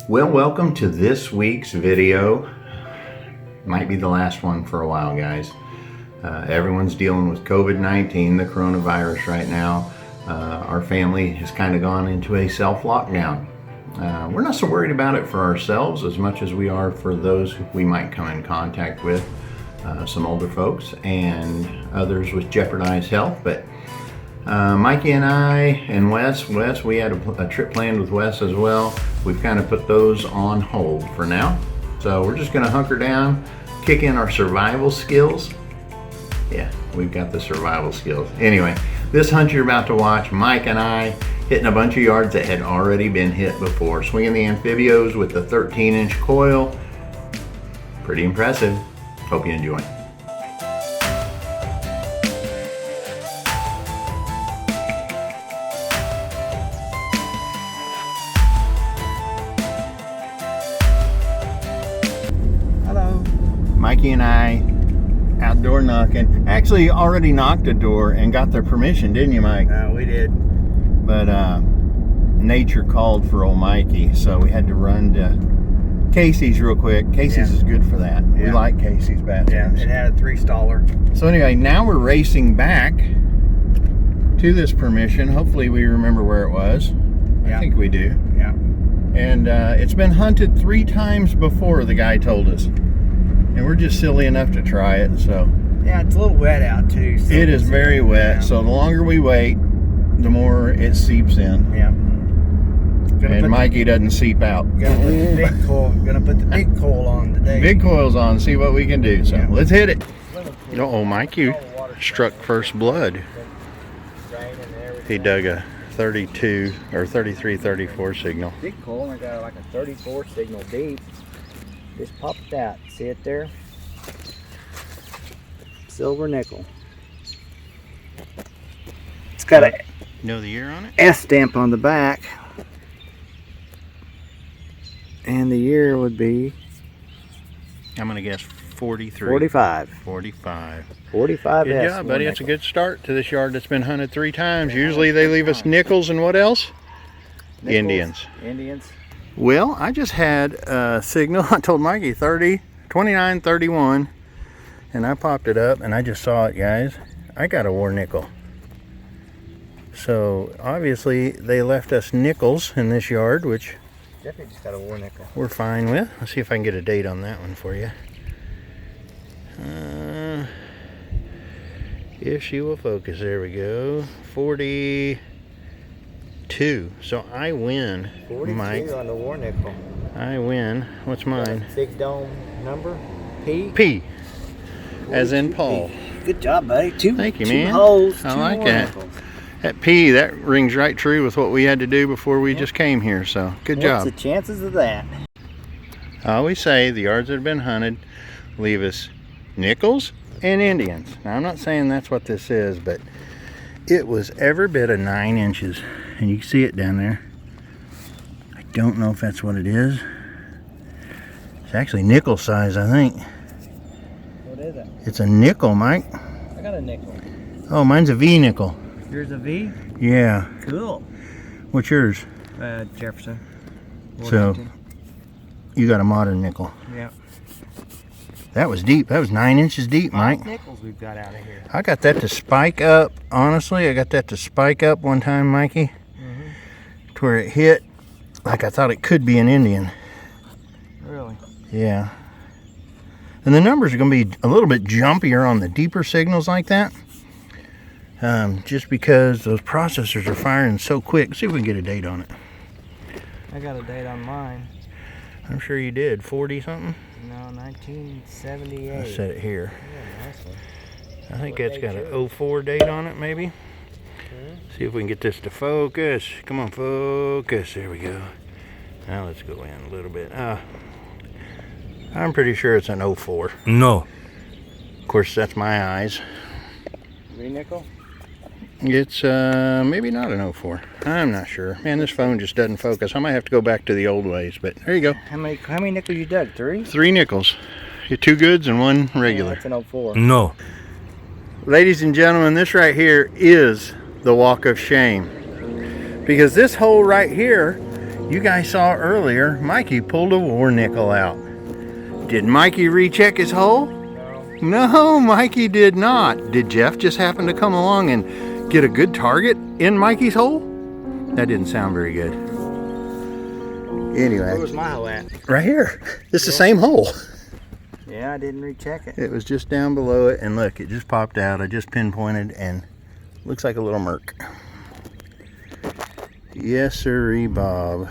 Well, welcome to this week's video. Might be the last one for a while, guys. Everyone's dealing with COVID-19, the coronavirus right now. Our family has kind of gone into a self-lockdown. We're not so worried about it for ourselves as much as we are for those who we might come in contact with, some older folks and others with jeopardized health. But Mikey and I and Wes, we had a trip planned with Wes as well. We've kind of put those on hold for now. So we're just gonna hunker down, kick in our survival skills. Yeah, we've got the survival skills. Anyway, this hunt you're about to watch, Mike and I hitting a bunch of yards that had already been hit before. Swinging the amphibios with the 13-inch coil. Pretty impressive. Hope you enjoy. Mikey and I outdoor knocking. Actually already knocked a door and got their permission, didn't you, Mike? We did. But nature called for old Mikey, so we had to run to Casey's real quick. Casey's is good for that. We like Casey's bathrooms. Yeah, it had a 3-staller. So anyway, now we're racing back to this permission. Hopefully we remember where it was. I think we do. Yeah. And it's been hunted 3 times before, the guy told us. And we're just silly enough to try it, so. Yeah, it's a little wet out too. So it is very wet, so the longer we wait, the more it seeps in. Yeah. And Mikey doesn't seep out. Gonna put the big coil on today. Big coil's on, see what we can do. So let's hit it. Uh-oh, Mikey struck first blood. He dug a 32 or 33, 34 signal. Big coil, I got like a 34 signal deep. Just popped out. See it there? Silver nickel. It's got a know the year on it? S stamp on the back. And the year would be, I'm gonna guess 43. 45. 45. 45. Good job, buddy. That's a good start to this yard that's been hunted 3 times. Usually they leave us nickels and what else? Nickels, Indians. Well, I just had a signal. I told Mikey 30, 29, 31, and I popped it up and I just saw it, guys. I got a war nickel. So obviously they left us nickels in this yard, which definitely just got a war nickel. We're fine with. Let's see if I can get a date on that one for you. If she will focus, there we go. 42. So I win, 42 Mike. on the war nickel. I win. What's mine? Big dome number. P. P. As in Paul. Good job, buddy. Thank you, man. Holes, I like that. That P, that rings right true with what we had to do before we just came here. So good job. What's the chances of that? I always say the yards that have been hunted leave us nickels and Indians. Now I'm not saying that's what this is, but it was every bit of 9 inches. And you can see it down there. I don't know if that's what it is. It's actually nickel size, I think. What is it? It's a nickel, Mike. I got a nickel. Oh, mine's a V nickel. Yours a V? Yeah. Cool. What's yours? Jefferson. So, you got a modern nickel. Yeah. That was deep. That was 9 inches deep, Mike. 5 nickels we've got out of here. I got that to spike up. Honestly, I got that to spike up one time, Mikey. To where it hit like I thought it could be an Indian. Really? Yeah. And the numbers are going to be a little bit jumpier on the deeper signals like that. Just because those processors are firing so quick. Let's see if we can get a date on it. I got a date on mine. I'm sure you did. 40 something? No, 1978. I set it here. Yeah, nice one. I think that's got an 04 date on it, maybe. See if we can get this to focus. Come on, focus. There we go. Now let's go in a little bit. I'm pretty sure it's an 04. No. Of course, that's my eyes. V-nickel? It's maybe not an 04. I'm not sure. Man, this phone just doesn't focus. I might have to go back to the old ways, but there you go. How many nickels you dug? 3? 3 nickels. 2 goods and 1 regular. Yeah, that's an 04. No. Ladies and gentlemen, this right here is the walk of shame. Because this hole right here You guys saw earlier, Mikey pulled a war nickel out. Did Mikey recheck his hole? No, Mikey did not. Did Jeff just happen to come along and get a good target in Mikey's hole? That didn't sound very good. Anyway. Where was my hole at? Right here. It's the same hole. Yeah, I didn't recheck it. It was just down below it, and look, it just popped out. I just pinpointed, and looks like a little merc. Yes, sirree, Bob.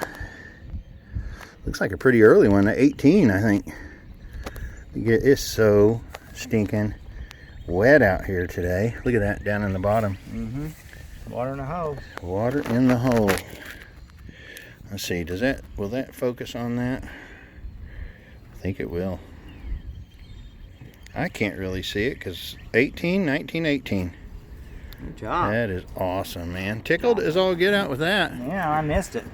Looks like a pretty early one, 18, I think. It's so stinking wet out here today. Look at that down in the bottom. Water in the hole. Water in the hole. Let's see, will that focus on that? I think it will. I can't really see it because 18, 19, 18. Good job. That is awesome, man. Tickled as all get out with that. Yeah, I missed it.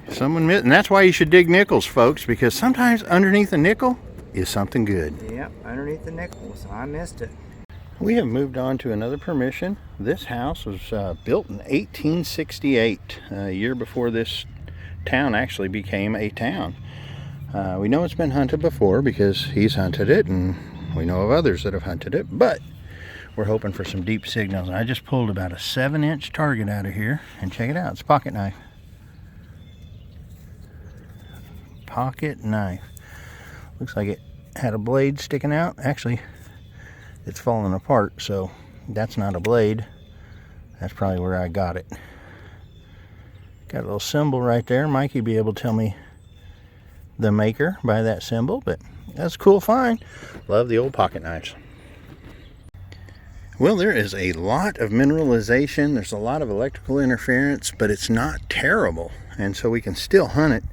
Someone missed, and that's why you should dig nickels, folks, because sometimes underneath a nickel is something good. Yep, underneath the nickels. I missed it. We have moved on to another permission. This house was built in 1868, a year before this town actually became a town. We know it's been hunted before because he's hunted it, and we know of others that have hunted it, but we're hoping for some deep signals. I just pulled about a 7-inch target out of here, and check it out, it's a pocket knife. Pocket knife. Looks like it had a blade sticking out. Actually, it's falling apart, so that's not a blade. That's probably where I got it. Got a little symbol right there. Mikey be able to tell me the maker by that symbol, but that's a cool find. Love the old pocket knives. Well, there is a lot of mineralization. There's a lot of electrical interference, but it's not terrible, and so we can still hunt it.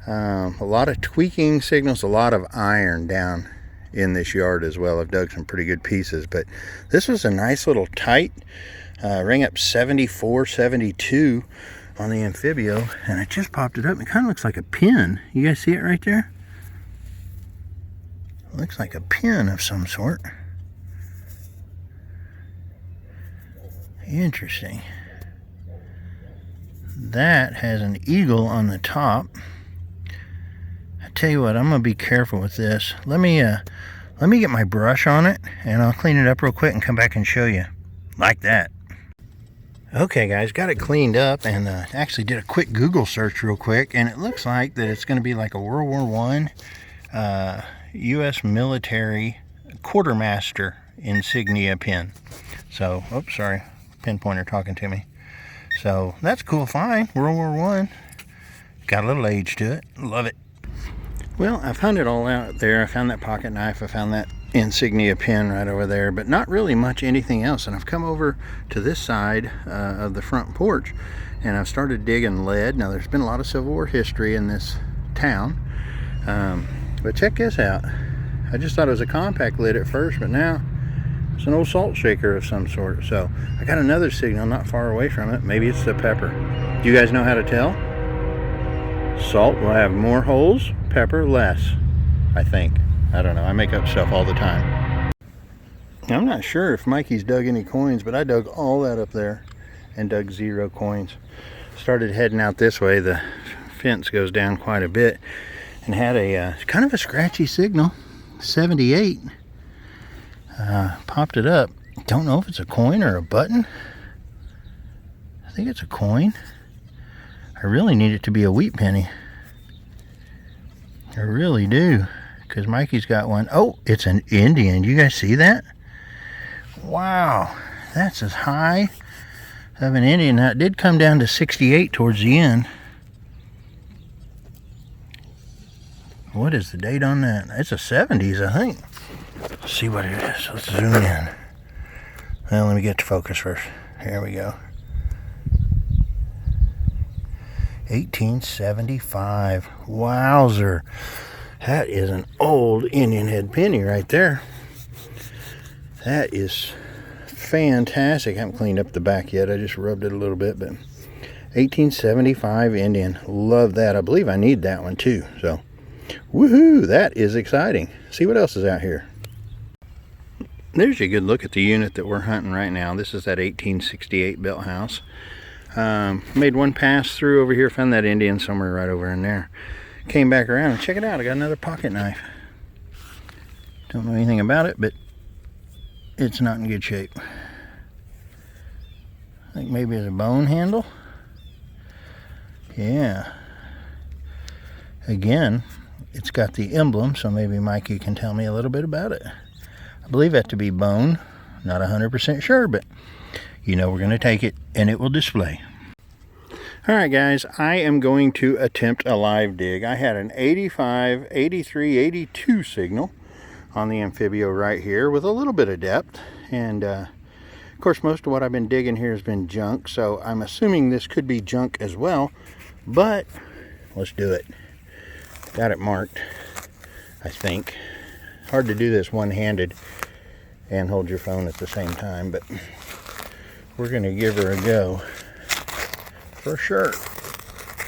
A lot of tweaking signals, a lot of iron down in this yard as well. I've dug some pretty good pieces, but this was a nice little tight ring up 74, 72 on the amphibio, and I just popped it up. It kind of looks like a pin. You guys see it right there? It looks like a pin of some sort. Interesting. That has an eagle on the top. I tell you what, I'm gonna be careful with this. Let me get my brush on it, and I'll clean it up real quick and come back and show you. Like that. Okay, guys, got it cleaned up, and actually did a quick Google search real quick, and it looks like that it's going to be like a World War I U.S. military quartermaster insignia pin. So, oops, sorry, pin pointer talking to me. So that's a cool find. World War I. Got a little age to it. Love it. Well, I've hunted all out there. I found that pocket knife. I found that insignia pin right over there, but not really much anything else. And I've come over to this side of the front porch, and I've started digging lead. Now, there's been a lot of Civil War history in this town, but check this out. I just thought it was a compact lid at first, but now it's an old salt shaker of some sort. So I got another signal not far away from it. Maybe it's the pepper. Do you guys know how to tell? Salt will have more holes, pepper less, I think. I don't know, I make up stuff all the time. I'm not sure if Mikey's dug any coins, but I dug all that up there and dug 0 coins. Started heading out this way. The fence goes down quite a bit, and had a kind of a scratchy signal, 78. Popped it up. Don't know if it's a coin or a button. I think it's a coin. I really need it to be a wheat penny. I really do. Because Mikey's got one. Oh, it's an Indian. You guys see that? Wow, that's as high of an Indian. Now, it did come down to 68 towards the end. What is the date on that? It's a 70s, I think. Let's see what it is. Let's zoom in. Well, let me get to focus first. Here we go. 1875. Wowzer. That is an old Indian head penny right there. That is fantastic. I haven't cleaned up the back yet. I just rubbed it a little bit, but 1875 Indian. Love that. I believe I need that one too. So, woohoo! That is exciting. See what else is out here. There's a good look at the unit that we're hunting right now. This is that 1868 built house. Made one pass through over here, found that Indian somewhere right over in there. Came back around and check it out, I got another pocket knife. Don't know anything about it, but it's not in good shape. I think maybe it's a bone handle. Yeah. Again, it's got the emblem, so maybe Mikey can tell me a little bit about it. I believe that to be bone. Not 100% sure, but you know we're going to take it and it will display. Alright guys, I am going to attempt a live dig. I had an 85, 83, 82 signal on the Amphibio right here with a little bit of depth. And of course most of what I've been digging here has been junk, so I'm assuming this could be junk as well. But let's do it. Got it marked, I think. Hard to do this one-handed and hold your phone at the same time, but we're going to give her a go for sure.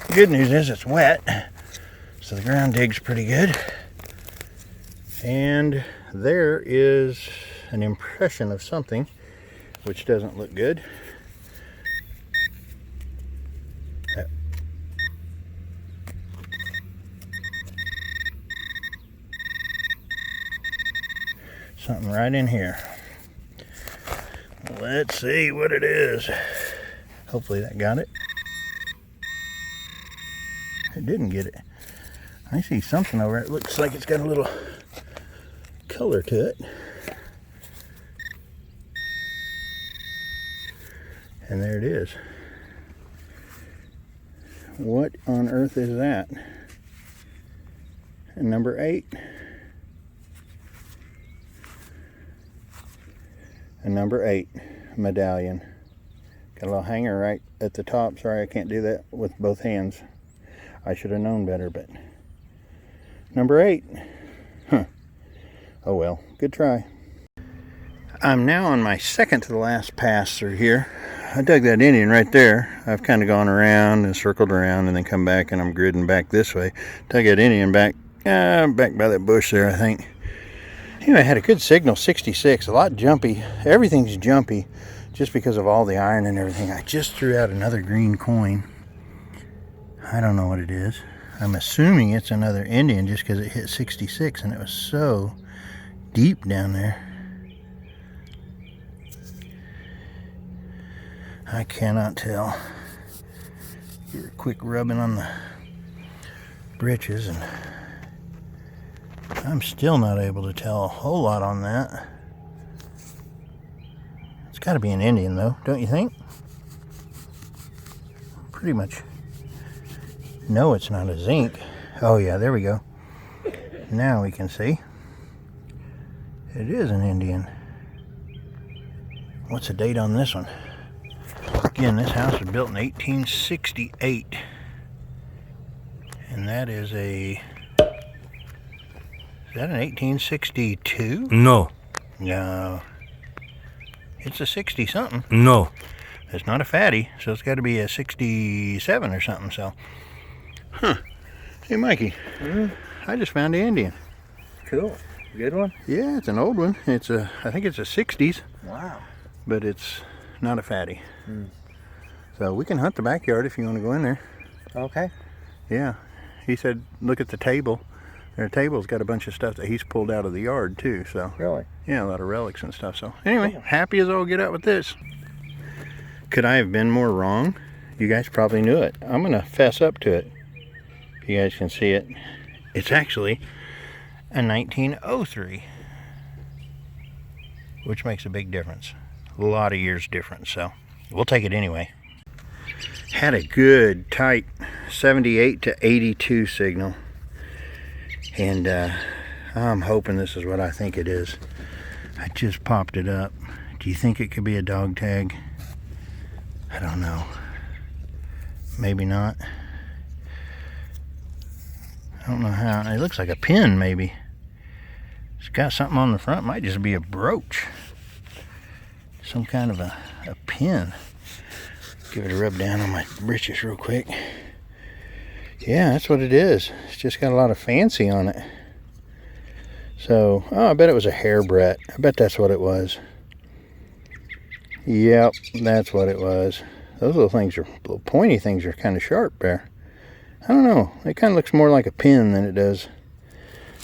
The good news is it's wet, so the ground dig's pretty good. And there is an impression of something which doesn't look good. Something right in here. Let's see what it is. Hopefully that got it. It didn't get it. I see something over it. It looks like it's got a little color to it. And there it is. What on earth is that? And number 8. A number 8 medallion. Got a little hanger right at the top. Sorry, I can't do that with both hands. I should have known better, but number 8. Huh. Oh well, good try. I'm now on my second to the last pass through here. I dug that Indian right there. I've kind of gone around and circled around and then come back, and I'm gridding back this way. Dug that Indian back by that bush there, I think. Anyway, I had a good signal, 66, a lot jumpy. Everything's jumpy just because of all the iron and everything. I just threw out another green coin. I don't know what it is. I'm assuming it's another Indian just because it hit 66 and it was so deep down there. I cannot tell. Give a quick rubbing on the britches, and I'm still not able to tell a whole lot on that. It's got to be an Indian though, don't you think? Pretty much. No, it's not a zinc. Oh yeah, there we go. Now we can see. It is an Indian. What's the date on this one? Again, this house was built in 1868. And that is a... Is that an 1862? No. No. It's a 60 something. No. It's not a fatty, so it's got to be a 67 or something, so. Huh. Hey, Mikey. I just found the Indian. Cool. Good one? Yeah, it's an old one. It's a, I think it's a 60s. Wow. But it's not a fatty. So we can hunt the backyard if you want to go in there. Okay. Yeah. He said, look at the table. Their table's got a bunch of stuff that he's pulled out of the yard too. So Really? yeah, a lot of relics and stuff. So anyway, happy as all get out with this. Could I have been more wrong? You guys probably knew it. I'm gonna fess up to it. If you guys can see it. It's actually a 1903. Which makes a big difference. A lot of years difference, so we'll take it anyway. Had a good tight 78 to 82 signal. And I'm hoping this is what I think it is. I just popped it up. Do you think it could be a dog tag? I don't know. Maybe not. I don't know how. It looks like a pin, maybe. It's got something on the front. Might just be a brooch. Some kind of a pin. Give it a rub down on my britches real quick. Yeah, that's what it is. It's just got a lot of fancy on it. So, oh, I bet it was a hairbret. I bet that's what it was. Yep, that's what it was. Those little things are, little pointy things are kind of sharp there. I don't know. It kind of looks more like a pin than it does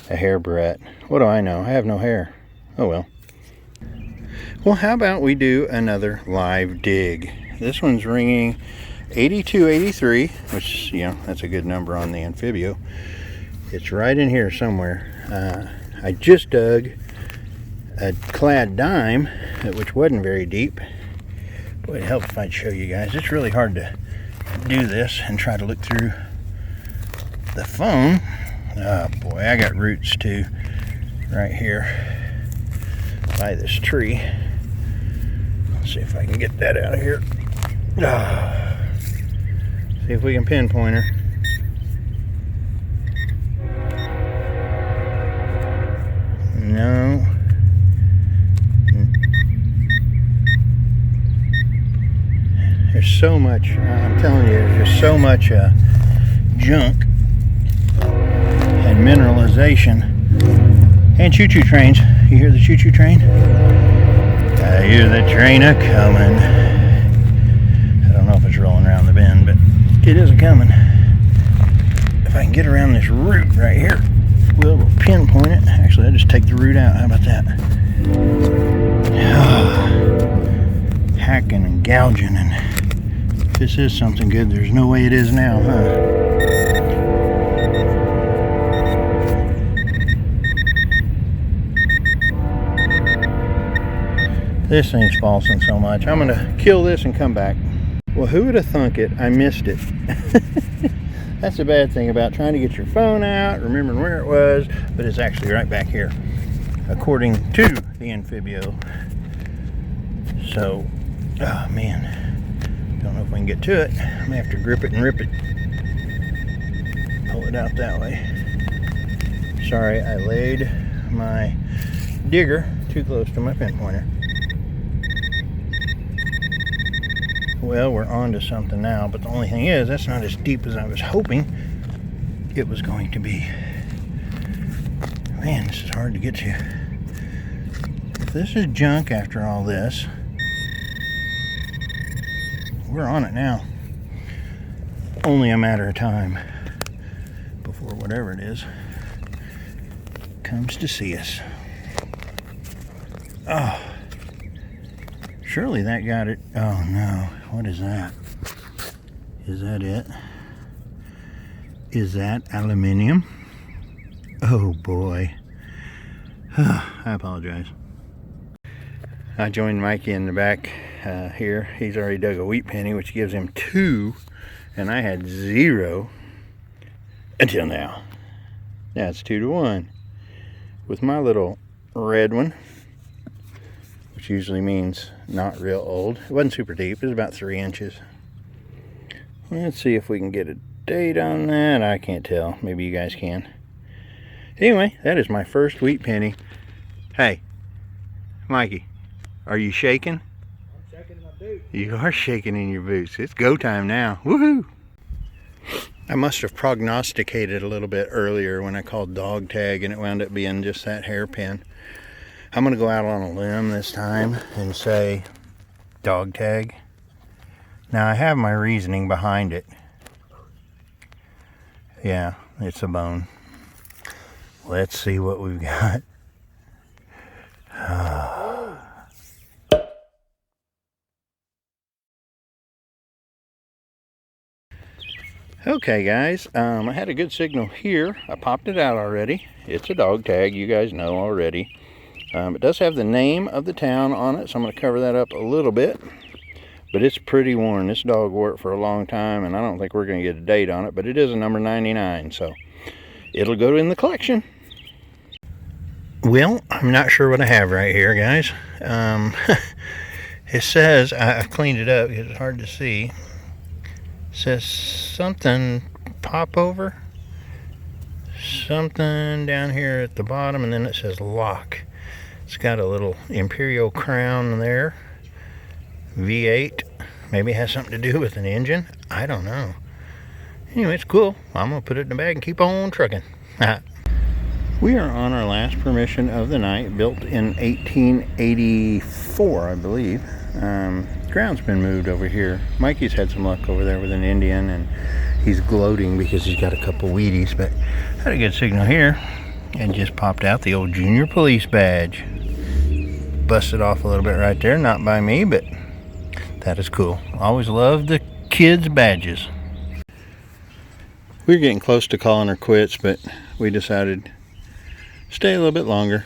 a hair barrette. What do I know? I have no hair. Oh well. Well, how about we do another live dig? This one's ringing 8283, which, you know, that's a good number on the Amphibio. It's right in here somewhere. I just dug a clad dime, which wasn't very deep. Boy, it'd help if I'd show you guys. It's really hard to do this and try to look through the phone. Oh boy, I got roots too right here by this tree. Let's see if I can get that out of here. See if we can pinpoint her. No. There's so much, I'm telling you, there's just so much junk and mineralization. And choo-choo trains. You hear the choo-choo train? I hear the train a-coming. I don't know if it's rolling around the bend, but it is a-coming. If I can get around this root right here, we'll pinpoint it. Actually, I'll just take the root out. How about that? Hacking and gouging, and if this is something good, there's no way it is now, huh? This thing's falsing so much. I'm gonna kill this and come back. Well, who would have thunk it? I missed it. That's the bad thing about trying to get your phone out, remembering where it was, but it's actually right back here, according to the Amphibio. So, oh man, don't know if we can get to it. I may have to grip it and rip it. Pull it out that way. Sorry, I laid my digger too close to my pinpointer. Well, we're on to something now, but the only thing is, that's not as deep as I was hoping it was going to be. Man, this is hard to get to. If this is junk after all this, we're on it now. Only a matter of time before whatever it is comes to see us. Oh, surely that got it. Oh no, what is that? Is that it? Is that aluminium? Oh boy. I apologize. I joined Mikey in the back here. He's already dug a wheat penny, which gives him 2, and I had 0 until now. Now it's 2-1 with my little red one, which usually means not real old. It wasn't super deep. It was about 3 inches. Let's see if we can get a date on that. I can't tell. Maybe you guys can. Anyway, that is my first wheat penny. Hey, Mikey, are you shaking? I'm shaking in my boots. You are shaking in your boots. It's go time now. Woohoo! I must have prognosticated a little bit earlier when I called dog tag, and it wound up being just that hairpin. I'm going to go out on a limb this time and say dog tag. Now, I have my reasoning behind it. Yeah, it's a bone. Let's see what we've got. Okay, guys, I had a good signal here. I popped it out already. It's a dog tag, you guys know already. It does have the name of the town on it, so I'm going to cover that up a little bit. But it's pretty worn. This dog wore it for a long time, and I don't think we're going to get a date on it, but it is a number 99, so it'll go in the collection. Well, I'm not sure what I have right here, guys. It says, I've cleaned it up because it's hard to see. It says something pop over. Something down here at the bottom, and then it says lock. It's got a little Imperial crown there. V8. Maybe it has something to do with an engine. I don't know. Anyway, it's cool. I'm going to put it in the bag and keep on trucking. We are on our last permission of the night, built in 1884, I believe. ground's been moved over here. Mikey's had some luck over there with an Indian, and he's gloating because he's got a couple Wheaties, but had a good signal here and just popped out the old junior police badge. Busted off a little bit right there, not by me, but that is cool. Always love the kids' badges. We're getting close to calling her quits, but we decided to stay a little bit longer.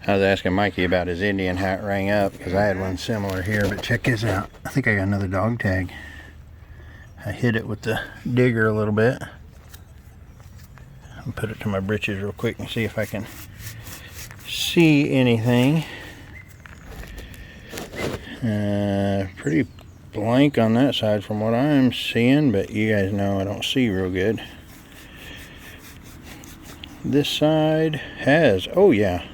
I was asking Mikey about his Indian hat rang up because I had one similar here, but check this out. I think I got another dog tag. I hit it with the digger a little bit. I'll put it to my britches real quick and see if I can see anything. Pretty blank on that side from what I'm seeing, but you guys know I don't see real good. This side has, oh yeah,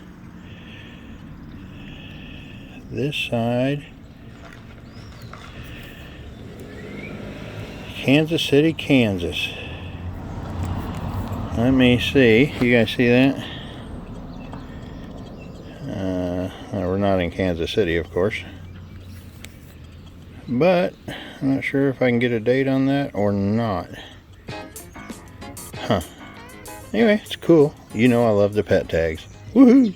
this side, Kansas City, Kansas. Let me see. You guys see that? We're not in Kansas City, of course. But I'm not sure if I can get a date on that or not. Huh. Anyway, it's cool. You know I love the pet tags. Woohoo!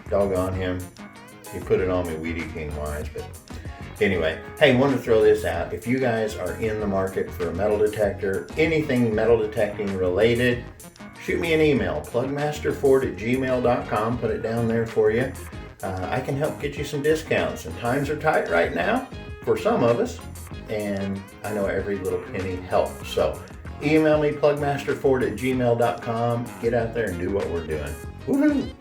Doggone him. He put it on me Weedy King wise, but anyway, hey, wanted to throw this out. If you guys are in the market for a metal detector, anything metal detecting related, shoot me an email, PlugMasterFord@gmail.com. Put it down there for you. I can help get you some discounts, and times are tight right now for some of us, and I know every little penny helps. So email me, PlugMasterFord@gmail.com. Get out there and do what we're doing. Woohoo!